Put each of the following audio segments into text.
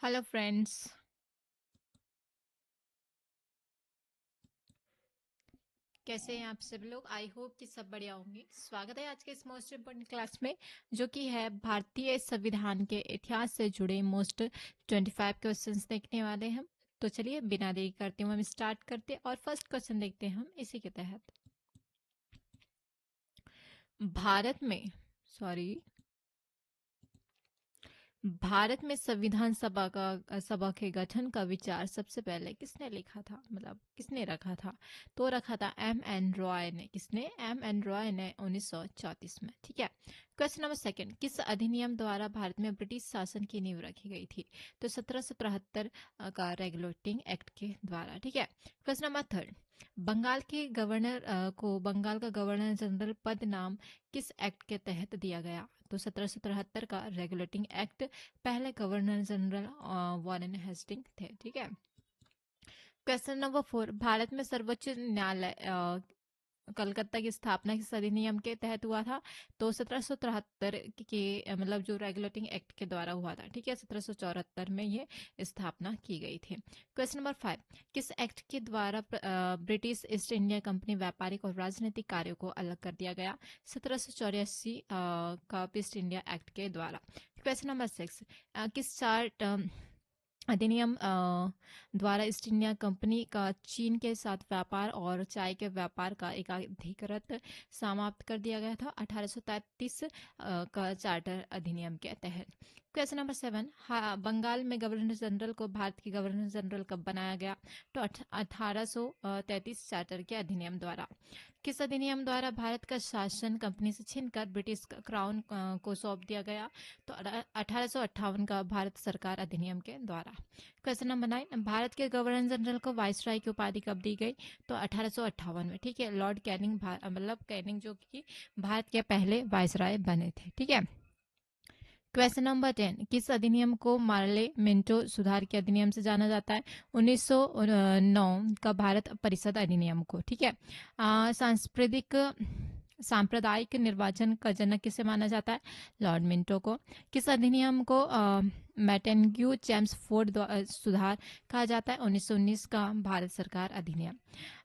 Hello friends. कैसे हैं आप सब लोग? आई होप कि सब बढ़िया होंगे। स्वागत है आज के इस मोस्ट इम्पोर्टेंट क्लास में, जो कि है भारतीय संविधान के इतिहास से जुड़े मोस्ट 25 क्वेश्चंस देखने वाले हैं हम। तो चलिए बिना देरी करते हुए हम स्टार्ट करते हैं और फर्स्ट क्वेश्चन देखते हैं हम इसी के तहत। भारत में सॉरी भारत में संविधान सभा के गठन का विचार सबसे पहले किसने लिखा था, मतलब किसने रखा था? तो रखा था एम एन रॉय ने। किसने? एम एन रॉय ने 1934 में। ठीक है। क्वेश्चन नंबर सेकंड, किस अधिनियम द्वारा भारत में ब्रिटिश शासन की नींव रखी गई थी? तो 1773 का रेगुलेटिंग एक्ट के द्वारा। ठीक है। क्वेश्चन नंबर थर्ड, बंगाल के गवर्नर को बंगाल का गवर्नर जनरल पद नाम किस एक्ट के तहत दिया गया? तो 1773 का रेगुलेटिंग एक्ट। पहले गवर्नर जनरल वॉरेन हेस्टिंग थे। ठीक है। क्वेश्चन नंबर 4, भारत में सर्वोच्च न्यायालय कलकत्ता की स्थापना किस अधिनियम के तहत हुआ था? तो 1773 के मतलब जो रेगुलेटिंग एक्ट के द्वारा हुआ था। ठीक है। 1774 में ये स्थापना की गई थी। क्वेश्चन नंबर 5, किस एक्ट के द्वारा ब्रिटिश ईस्ट इंडिया कंपनी व्यापारिक और राजनीतिक कार्यों को अलग कर दिया गया? 1784 का ईस्ट इंडिया एक्ट के द्वारा। क्वेश्चन नंबर 6, किस चार अधिनियम द्वारा ईस्ट इंडिया कंपनी का चीन के साथ व्यापार और चाय के व्यापार का एक अधिकृत समाप्त कर दिया गया था? 1833 का चार्टर अधिनियम के तहत। क्वेश्चन नंबर 7, बंगाल में गवर्नर जनरल को भारत के गवर्नर जनरल कब बनाया गया? तो 1833 चार्टर के अधिनियम द्वारा। किस अधिनियम द्वारा भारत का शासन कंपनी से छीनकर ब्रिटिश क्राउन को सौंप दिया गया? तो 1858 का भारत सरकार अधिनियम के द्वारा। क्वेश्चन नंबर 9, भारत के गवर्नर जनरल को वाइसराय की उपाधि कब दी गई? तो 1858 में। ठीक है। लॉर्ड कैनिंग मतलब कैनिंग जो कि भारत के पहले वाइसराय बने थे। ठीक है। क्वेश्चन नंबर 10, किस अधिनियम को मार्ले मिंटो सुधार के अधिनियम से जाना जाता है? 1909 का भारत परिषद अधिनियम को। ठीक है। सांप्रदायिक निर्वाचन का जनक किसे माना जाता है? लॉर्ड मिंटो को। किस अधिनियम को मैटेन्ग्यू चेम्सफोर्ड सुधार कहा जाता है? 1919 का भारत सरकार अधिनियम।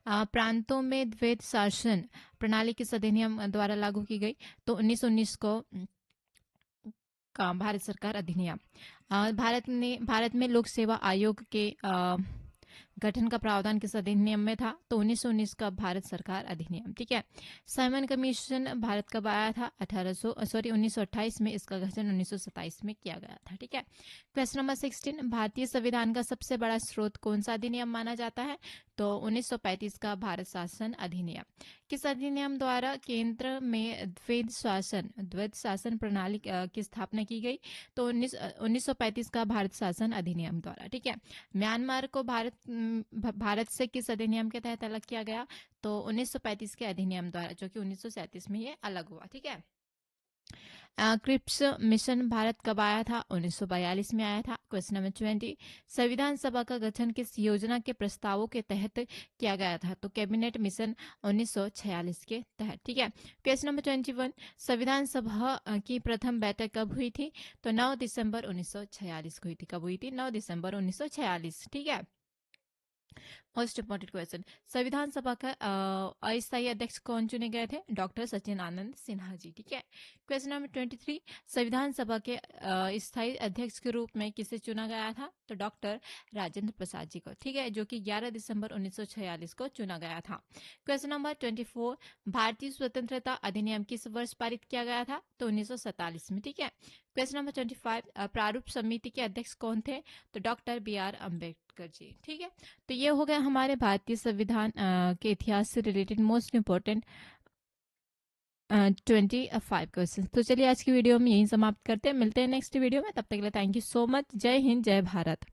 प्रांतों में द्वैत शासन प्रणाली किस अधिनियम द्वारा लागू की गई? तो 1919 को का भारत सरकार अधिनियम। भारत में लोक सेवा आयोग के गठन का प्रावधान किस अधिनियम में था? तो 1919 का भारत सरकार अधिनियम। ठीक है। साइमन कमीशन भारत कब आया था? 1928 में। इसका गठन 1927 में किया गया था। ठीक है। क्वेश्चन नंबर 16, भारतीय संविधान का सबसे बड़ा स्रोत कौन सा अधिनियम माना जाता है? तो 1935 का भारत शासन अधिनियम। किस अधिनियम द्वारा केंद्र में द्वैध शासन प्रणाली की स्थापना की गई? तो 1935 का भारत शासन अधिनियम द्वारा। ठीक है। म्यांमार को भारत से किस अधिनियम के तहत अलग किया गया? तो 1935 के अधिनियम द्वारा, जो कि 1937 में ये अलग हुआ। ठीक है। क्रिप्स मिशन भारत कब आया था? 1942 में आया था। क्वेश्चन नंबर 20, संविधान सभा का गठन किस योजना के प्रस्तावों के तहत किया गया था? तो कैबिनेट मिशन 1946 के तहत। ठीक है। क्वेश्चन नंबर 21, संविधान सभा की प्रथम बैठक कब हुई थी? तो 9 दिसंबर 1946 को हुई थी। कब हुई थी? 9 दिसंबर 1946। ठीक है। मोस्ट इंपॉर्टेंट क्वेश्चन, संविधान सभा का अस्थायी अध्यक्ष कौन चुने गए थे? डॉक्टर सचिन आनंद सिन्हा जी। ठीक है। क्वेश्चन नंबर 23, संविधान सभा के स्थायी अध्यक्ष के रूप में किसे चुना गया था? तो डॉक्टर राजेंद्र प्रसाद जी को। ठीक है। जो कि 11 दिसंबर 1946 को चुना गया था। क्वेश्चन नंबर 24, भारतीय स्वतंत्रता अधिनियम किस वर्ष पारित किया गया था? तो 1947 में। ठीक है। क्वेश्चन नंबर 25, प्रारूप समिति के अध्यक्ष कौन थे? तो डॉक्टर BR अम्बेडकर जी। ठीक है। तो ये हो गया हमारे भारतीय संविधान के इतिहास से रिलेटेड मोस्ट इम्पोर्टेंट 25 क्वेश्चन। तो चलिए आज की वीडियो में यही समाप्त करते हैं। मिलते हैं नेक्स्ट वीडियो में। तब तक के लिए थैंक यू सो मच। जय हिंद, जय भारत।